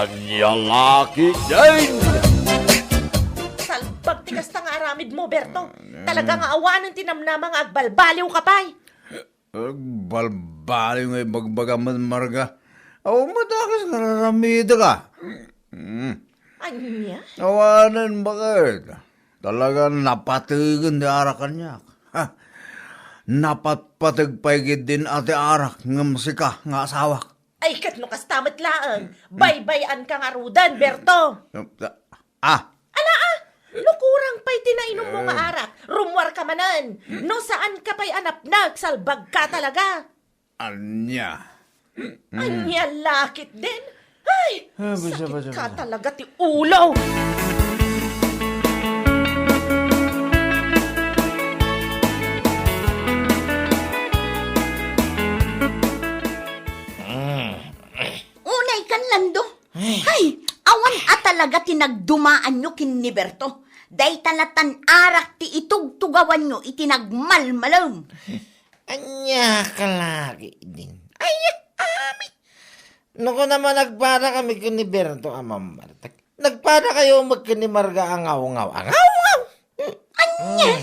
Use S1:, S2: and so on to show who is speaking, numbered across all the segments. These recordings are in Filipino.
S1: Anya laki din!
S2: Salbag tikas ta nga aramid mo, Berto. Talaga nga awanan tinamnamang agbalbaliw ka pa'y.
S3: Balbali nga bagbagaman marga. Aw matakas nararamida ka.
S2: Anya?
S3: Awanan bakit? Talaga napatigan di arakan niya. Ha? Napatpatag paigid din ate arak nga masika nga asawak.
S2: Ay, kat no kastamat laan. Baybayan ka nga rudan, Berto. Lukurang pa'y tinainom mo nga arak. Rumwar ka manan. No saan ka pa'y anapnag, salbag ka talaga.
S3: Anya.
S2: Anya lakit din. Ay,
S3: basa,
S2: sakit ka talaga ti ulo.
S4: Unay kan lando. Hay, awan at talaga tinagdumaan nyo kin ni Berto. Day talatan arak ti itugtugawan nyo itinagmalmalam.
S5: Anya ka lagi din. Ay, amin. Naku naman, nagpara kami ni Berto, Amam Martak. Nagpara kayo magkinimarga ang ngaw-ngaw. Ang ngaw-ngaw!
S4: Anya?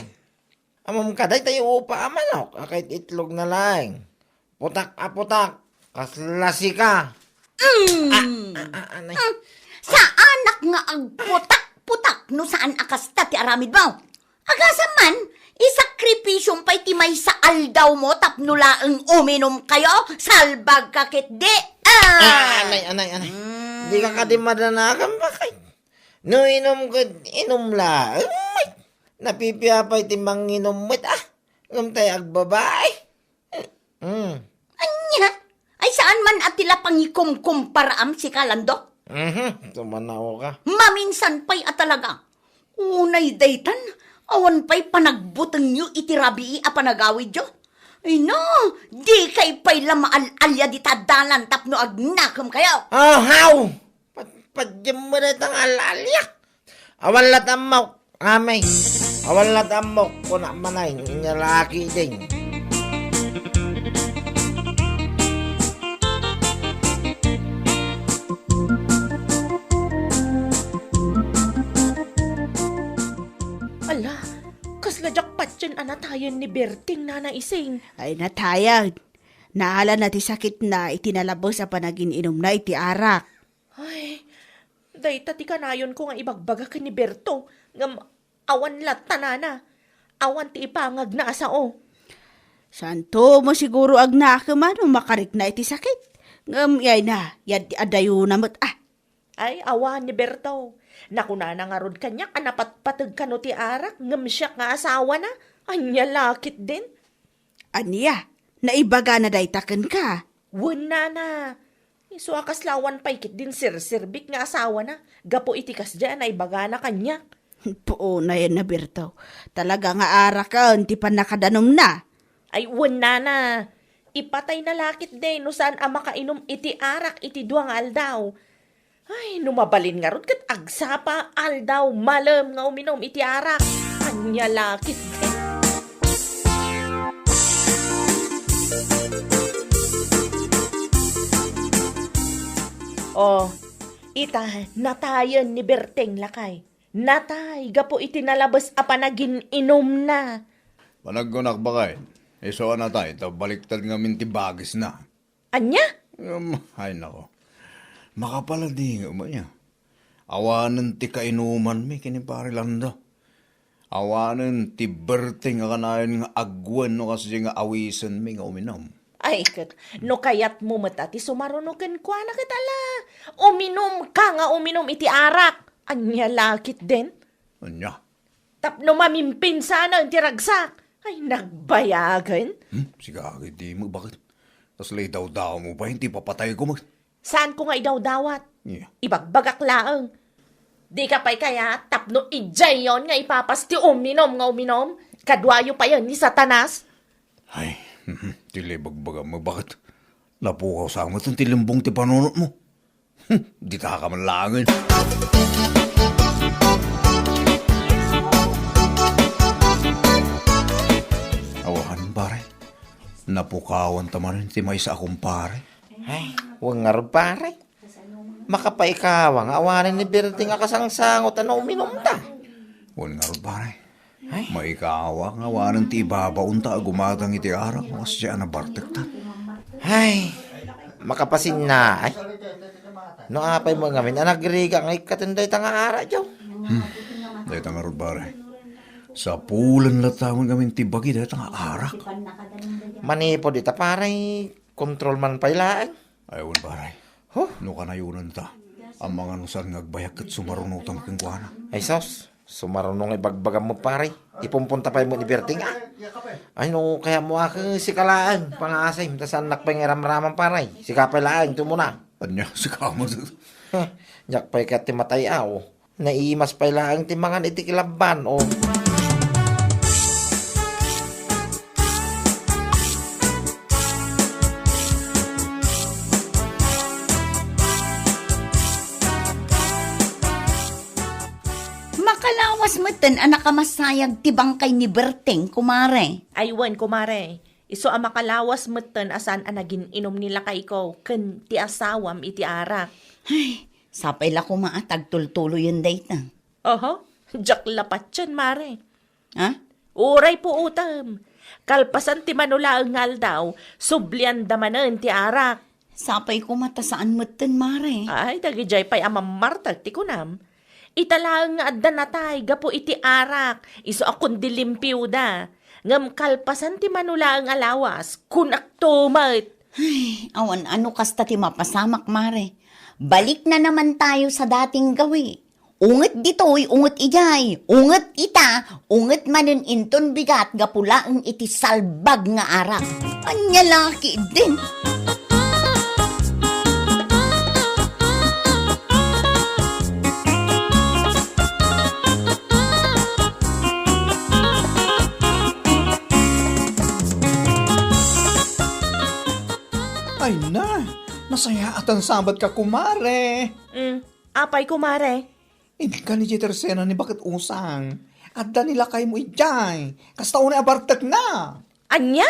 S5: Amam ka, day tayo upa amanok. Kahit itlog na lang. Putak. Kaslasi ka. Anay.
S4: Sa anak nga ang putak-putak no saan akasta ti aramid mo. Agasan man, isakripisyong pa'y timay sa aldaw mo tapnulaang uminom kayo, salbag kakit di.
S5: Anay. Di ka kadimadanagan ba kay? No inom ko, inom la. Ay, napipiyapay timang inom mo't ngumtay agbabay.
S4: Anya? Ay saan man at tila pangikum-kum paraam si Kalando?
S5: Tumanaw ka.
S4: Maminsan pa'y at talaga. Unay daytan, awan pa'y panagbutang nyo itirabii a panagawid yo. Ay no, di kay pa'y lamaal-alya di tadalan tapno agnakam kayo.
S5: Haw! Padjam mo na itang alalya. Awan latamok, amay. Awan latamok, kuna manay, nyalaki din.
S2: Ala, kasla jakpat yan anatayan ni Berting na naising.
S6: Ay natayag. Naala na ti sakit na itinalabos sa panagin inom na iti arak.
S2: Ay, dayta ti kanayon ko nga ibagbaga ka ni Berto. Ngam awan lat tanana. Awan ti ipangag na asao.
S6: Santo mo siguro agnakaman makarik na iti sakit. Ngam yay na, yad adayo na mo't
S2: Ay, awan ni Berto. Nakuna na nga rod kanya, anapatpatag ka no ti arak, ngam siya nga asawa na. Anya lakit din.
S6: Aniya, naibaga na daytaken ka.
S2: Wala na. Iso akaslawan paikit din sir-sirbik nga asawa na. Gapo itikas dyan, ay baga na kanya.
S6: Puo na yan na Berto. Talaga nga arak ka, hindi pa nakadanom na.
S2: Ay, wala na. Ipatay na lakit din, no saan ang makainom iti arak, iti duwang aldaw. Ay, numabalin nga ron kat agsapa, aldaw, malam nga uminom iti arak. Anya lakit din. Oh, ita, natayan ni Berteng lakay. Natay, gapo itinalabas a panagin inom na.
S3: Panagkunak ba kay? Iso na tayo, baliktad nga mintibagis na.
S2: Anya?
S3: Ay nako. Makapaladi nga ba niya? Awanan ti kainuman mi kinipari lando. Awanan ti Berting nga kanayon nga agwan no kasi nga awisan mi nga uminom.
S2: Ay, no kayat mo matati sumarunukan kwa na katala. Uminom ka nga uminom iti arak. Anya lakit din.
S3: Anya?
S2: Tapno mamimpin sana ang tiragsak. Ay, nagbayagan.
S3: Sige, di mo bakit? Tas lay daw mo pa, hindi papatay ko mag...
S2: Saan ko nga idawdawat?
S3: Yeah.
S2: Ibagbagak laang. Di ka pa'y kaya tapno ijay yon nga ipapasti uminom nga uminom. Kadwayo pa yan ni Satanas.
S3: Ay, tili bagbaga mo, bakit? Napukaw sa mo itong tilimbong ti panunot mo. Di ta ka man langin. Awahan, pare. Napukawan tamarin ti may sa akong pare.
S5: Ay, huwag nga rin pare. Makapaikawang awanin ni Berting akasangsangot ano uminom ta.
S3: Wan nga ron pare. Maikawa nga wanan ti ibabaon ta gumatang iti arak mas siya na bartek ta.
S5: Ay, makapasin na ay. No apay mo ngamin, anagriga ngay katinday ta nga ara jaw.
S3: Dahil nga ron pare. Sa pulan na tawon kami ti bagi dahil nga arak.
S5: Manipo di ta paray, kontrol man pailaan.
S3: Ayawan pare. No kanayunan ta. Ang mga nusan ngagbayak at sumarunutang kang kuhana.
S5: Ay sos, sumarunong ibagbagam mo paray. Ipumpunta pa mo ni Berting ah. Ay no, kaya mo ako si kalaan, pangasay, tasan nakpangiram-raman paray. Si kapalaan, ito muna.
S3: Anya, si kamo.
S5: Nyak pa'y ka timatay aw. Naimas pa'y lang timangan itikilaban o.
S4: Makalawas mo ten anak kamasayag tibang kay ni Berting, kumare.
S2: Aywan, kumare. Iso ang makalawas meten asan ang naging inom nila kay ko, ken ti asawam iti arak.
S4: Ay, sapay la kumaatag tultulo yun date na.
S2: Oho, jak lapat yan, mare.
S4: Ha?
S2: Uray po utam. Kalpasan ti manula ang ngal daw, sublian damanen ti arak.
S4: Sapay ko matasaan mo ten, mare.
S2: Ay, dagijay pa'y amamartag ti kunam. Italaang nga adda natay, gapo iti arak, iso akong dilimpiw da. Ngam kalpasan ti manula ang alawas, kunak tumat.
S4: Ay, awan ano kasta ti mapasamak, mare. Balik na naman tayo sa dating gawi. Unget ditoy, unget ijay, unget ita, unget manen inton bigat gapula ang iti salbag nga arak. Anya laki din.
S3: Ay na, nasaya at ang sabat ka kumare.
S2: Apay kumare.
S3: Hindi ka ni Jetersena ni bakit usang. At nila kay mo ijay. Kasta una abartak na.
S2: Anya?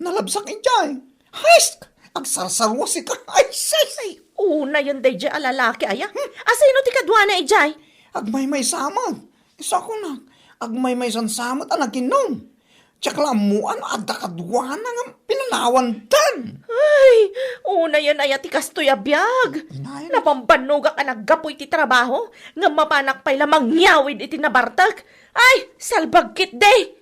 S3: Nalabsak ijay. Haist! Agsarsarwa si ka. Ay, say!
S2: Una yun day jay alalaki aya. Asino ti kadwa na ijay?
S3: Agmay-may samad. Isa ko na. Agmay-may sansamad ang naginom. Tsaka lamuan at dakadwa na nga pinanawan tan.
S2: Ay, una yun ay ati kastoy abiyag.
S3: Inay.
S2: Napambanuga ka naggapoy ti trabaho, nga mapanak pa'y lamang nyawid iti nabartag. Ay, salbagkit day.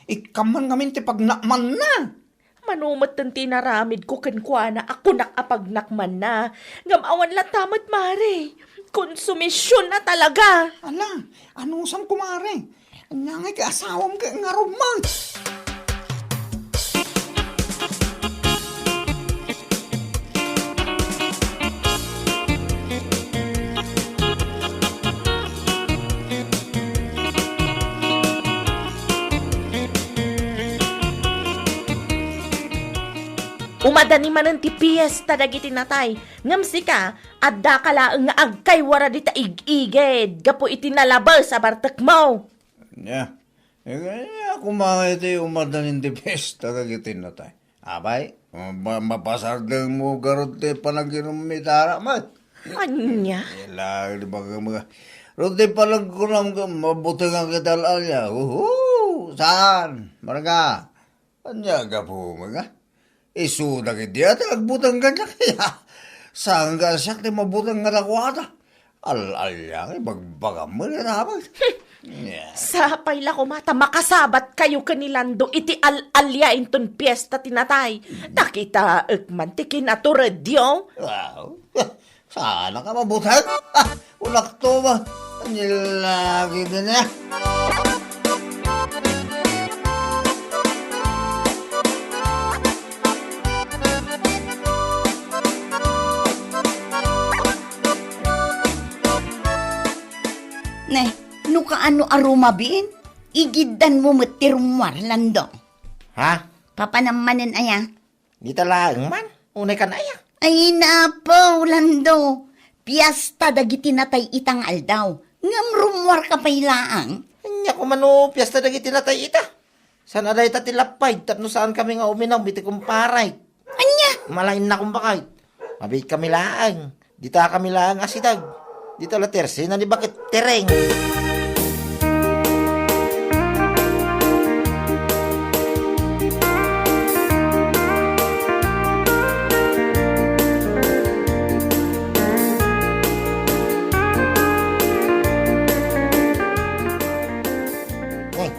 S3: Ikaman ngamin ti pagnakman na.
S2: Manumot ng tinaramid ko kenkwa na ako nakapagnakman na. Ngam awan latamat mare. Konsumisyon na talaga.
S3: Ala, ano sam kumare? Anya ngay kaasawam ka nga rumang.
S2: Umadani manen ti piyesta dagiti natay. Ngam sika, adda kalaeng nga agkay wara di taig-iged. Gapo iti nalabas sa bartek mo.
S3: Nya, ako mga iti umadanin di pesta kagitin na tayo. Abay, mapasardang mo garot ti panaginom mi tara mat.
S2: Anya?
S3: Ilang di ba ka mga... Ruti palang kunam ka, mabuti nga kitalal niya. Saan? Marga? Anya ka po mga? Isuda kiti at agbutang kanya kaya. Saan ka siya ti mabutang nga nakwata? Al-alya, bagbagam mo na naman. Yeah.
S2: Sa payla ko mata, makasabat kayo kanilando iti al-alya inton piyesta tinatay. Nakita ekmantikin ato radyo.
S3: Wow. Sana ka mabutang? Ulak to ba? Nilagi din na.
S4: Ne, no kaano arumabin? Igiddan mo matirumwar, lando.
S5: Ha?
S4: Papanamanin aya.
S5: Di talaang man. Unay ka na aya.
S4: Ay napo, lando. Piyesta dagiti natay itang aldaw. Ngam rumwar ka pailaang.
S5: Anya ko mano, piyesta dagi tinatay ita. San aday ta tilapay, tapno saan kami nga uminaw, biti kumparay.
S4: Anya?
S5: Malain na kumbakay. Mabit kami laang. Dita kami lang asidag. Dita la terse na ni bakit tereng. Ay,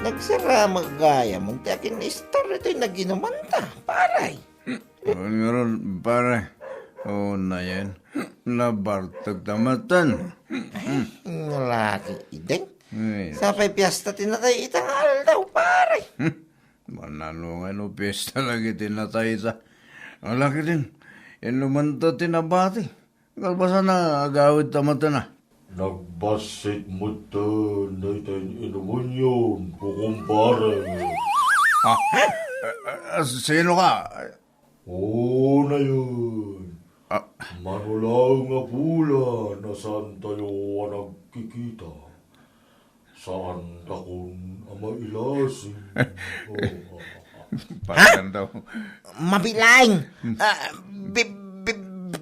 S5: nagsara magaya mo. Tiyakin istorya ito'y naginuman ta. Paray.
S3: Ngayon, pare. Oo na yan. Nabartag tamatan.
S5: Nalaki ideng.
S3: Ay,
S5: Sa pa'y piyesta tinatay itang aldaw, paray.
S3: manalo nga no, piyesta lagi tinatay sa. Ang laki din. Yan lumanta tinabati. Kalbasa na agawid tamatan na.
S1: Nagbasit mo to, naitan inumun yun, kukumpare.
S3: Sino ka?
S1: Oo na yun. Manulang nga pula na saan tayo nagkikita. Saan akong amailasin.
S3: Parang daw.
S5: Mabilang!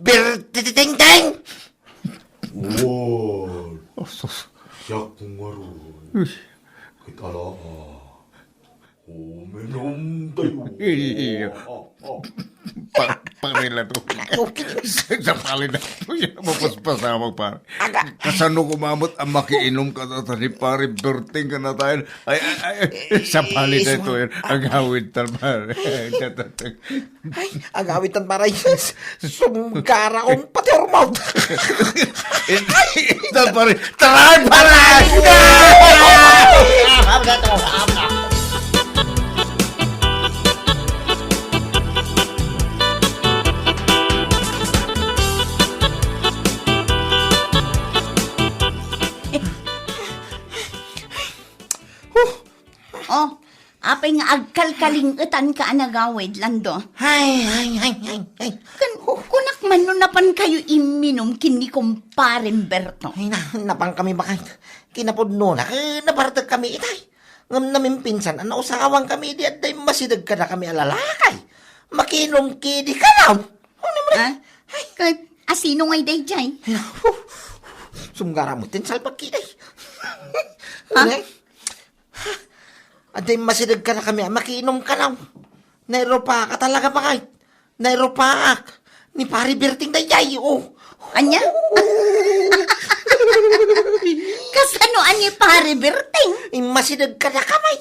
S5: Birtiteng-teng!
S1: Wal, siya kong maroon. Kitala uminom tayo.
S3: Pangila to. Sa palin na. Yan mapaspasawag pa. Kasano kumamot ang makiinom ka na ni pare Berting ka na tayo. Ay, sa palin na ito yan. Ang hawid tal pare.
S5: Ay, agawitan paray. Sumkara kong pati ormaw.
S3: Tal pare. Taraan pare!
S4: Oh, apay nga agkalkalingutan ka anagawid, Lando.
S5: Ay.
S4: Kunak man nun napan kayo iminom kini kumparen Berto.
S5: Ay, napang kami bakit. Kinapudno na. Nabartag kami itay. Ngam namin pinsan, ano usawang kami di at day masidag ka na kami alalakay. Makinom kidi ka na. Ano naman?
S4: Ha? Asino ngay day jay?
S5: Sumgara mo, tinsal pagkiday.
S4: Ha?
S5: Aday masidag ka na kami, makiinom ka na. Nairopa ka talaga pa kahit. Nairopa ni pari Berting dayay, oh.
S4: Anya? Kasano ani pare Berting?
S5: Masidag ka na kamay.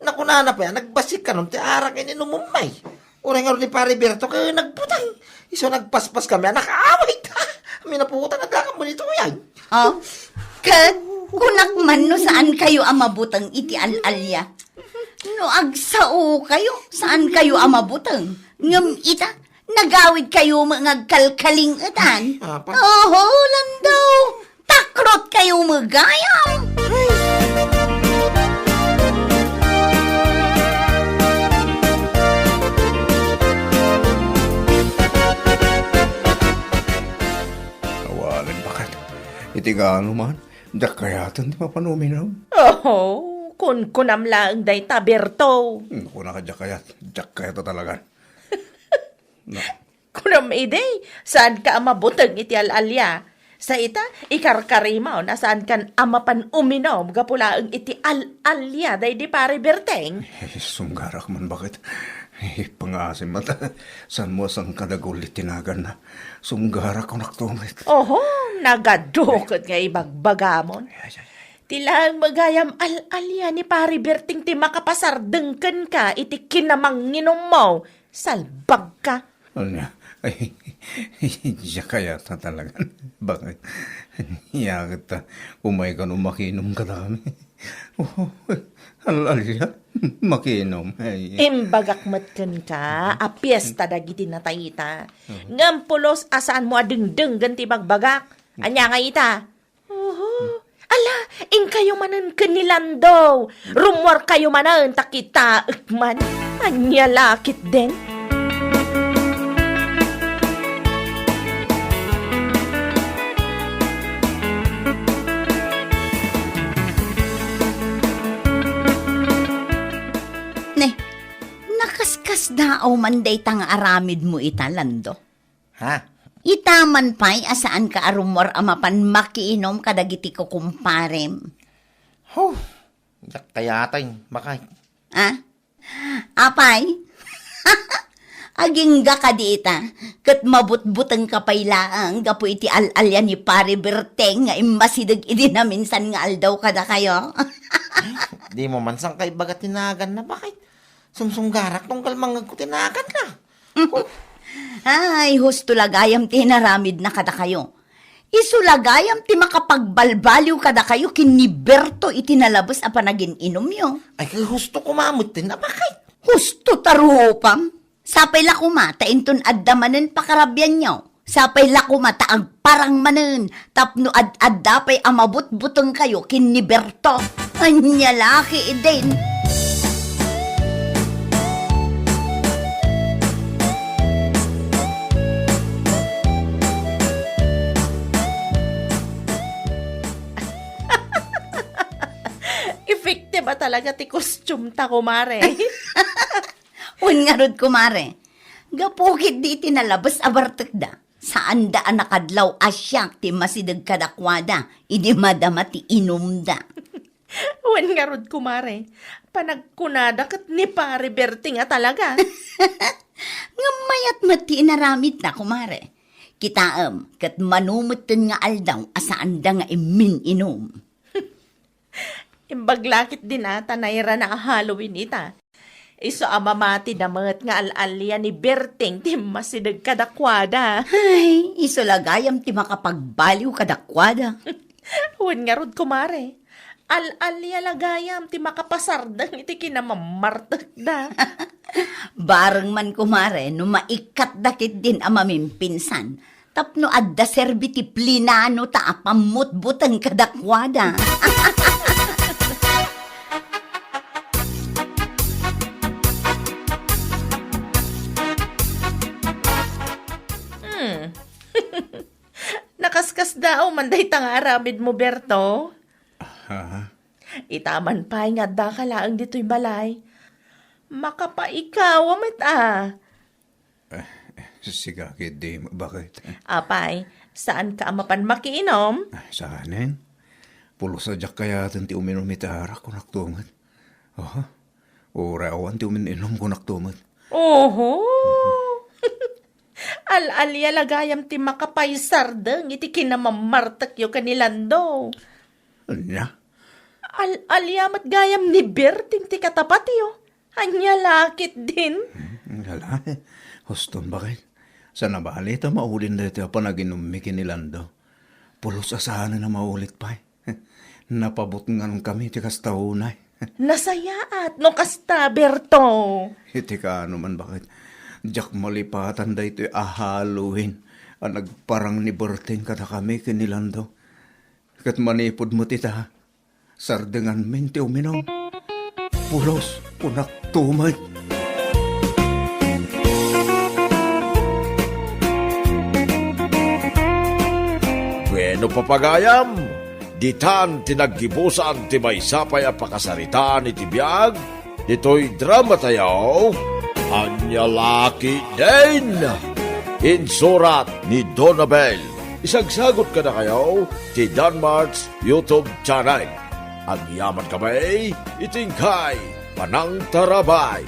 S5: Nakunana pa yan, nagbasik ka nun, ti arak ininumumay. Uray nga rin ni pari Berto, kayo nagbutang. Iso nagpaspas kami, nakaaway ta. Kami napukutan, nagkakam mo nito yan.
S4: Oh, kunak man no saan kayo amabutang iti alalya? No agsao kayo, saan kayo amabutang? Ngam ita, nagawid kayo mga kalkaling etan.
S5: Apa?
S4: Oho, Lando, takrot kayo magayam.
S3: Awalin bakit? Itigano man. Dakayatan di mapanuminom.
S2: Oh, kun kunamlaang day taberto.
S3: Naku na ka Dakayat talaga. No.
S2: Kunam iday, saan ka amabutang iti alalya? Sa ita, ikarkarimaw na saan kan amapan uminom gapulaang iti alalya day di pare Berteng.
S3: Sunggarak man bakit? Pangasim mata. San mo sang kadagulit tinagan na. Sunggarak ko naktumit.
S2: Oho, nagadukot nga ibagbagamon. Tilang magayam alalya ni pare Berting ti makapasardengken ka iti kinamanginom mo. Salbag ka.
S3: Ano niya? Ay, siya kaya ta talaga. Bakit? Yakit ta. Umay ka nung makinom ka dami. Oh, alalya. Makinom. Ay.
S2: Imbagakmatken ka, a piyesta dagiti natayita. Ngampulos asaan mo adengdeng ganti bagbagak. Anya nga ita? Oho. Ala, ing kayo manan kanilandaw. Rumor kayo manan takita man. Anya lakit din.
S4: Nakaskas daaw man day tang aramid mo ita, Lando.
S5: Ha?
S4: Itaman pa'y asaan ka arumor amapan makiinom kadagiti ko kumparem.
S5: Huh, yak kaya tay, bakay.
S4: Ah? Apay? Aging ka diita, kat mabutbutang kapaylaang, gapo iti al-alya ni pare Berteng, nga imasidag idi na minsan nga aldaw kada kayo.
S5: Di mo man sang kay bagat tinagan na bakay. Sumsunggarak tong kalmang ko tinagan na.
S4: Ay, husto lagayam ti naramid na kada kayo. Isulagayam ti makapagbalbaliw kada kayo kini Berto iti nalabas a panagin inom yo.
S5: Ay, kay gusto kumamot din na bakay.
S4: Husto taruhopam. Sapay lakuma, tainton addamanen pakarabyan nyo. Sapay lakuma, taag parang manen. Tapno ad-addapay amabut-butong kayo kin ni Berto. Anya laki din.
S2: Effective ba talaga ti costume ta, kumare?
S4: Un nga rod kumare. Gapukit di tinalabas abartek da. Saan da nakadlaw asyak ti masidag kadakwada. Idi madama ti inom da.
S2: Wan nga rod, kumare. Panagkunada kat ni pare Berting nga talaga.
S4: Ngamayat mati inaramit na kumare. Kitaam, kat manumutin nga aldaw asaan da nga imin inom.
S2: Imbaglakit din ata naira na Halloween ita. Iso amamati damat nga al-alya ni Berting ti masidag kadakwada.
S4: Ay, isulagayam ti makapagbaliw kadakwada.
S2: Wan nga rod, kumare. Al-alya lagayam ti makapasardang iti kinamamartak da.
S4: Bareng man kumare, no maikat dakit din ang mamimpinsan. Tapno adda serbi ti plinano ta apamutbutang kadakwada.
S2: Nakaskas daw, manday tanga aramid mo, Berto.
S3: Ha?
S2: Itaman pa nga da ka laang dito'y balay. Makapaikaw, amit ah.
S3: Siga, kidi, bakit?
S2: Apay, saan ka amapan makiinom?
S3: Saanin? Pulo sa jak kaya ti uminom itara kung naktungat. Aha. Urawan ti uminom kung naktungat.
S2: Oho. Al-alya lagayam ti makapaysardeng iti kinamamartak yo kanilando.
S3: Anya?
S2: Al-alyamat gayam ni Berting ti katapat yo. Anya lakit din.
S3: Hala, huston bakit? Sa nabalita maulin na ito panaginom mi kinilando. Pulos asahan na maulit pa. Napabot nga kami ti kastahunay.
S2: Nasayaat no kasta, Berto.
S3: Iti ka ano man bakit? Diyak malipatan da ito'y Halloween. Ang nagparang ni Berting kada kami kinilando. Kat manipod mo tita, sardengan min ti uminom. Pulos, punak tumay.
S1: Bueno papagayam, ditan tinaggibusan ti may sapay a pakasaritaan iti biyag, dito'y drama tayaw, Anya Laki din! Insurat ni Donabel. Isagsagot ka na kayo ti Danmarks YouTube channel. Ang yaman kamay, itingkay, Panang Tarabay.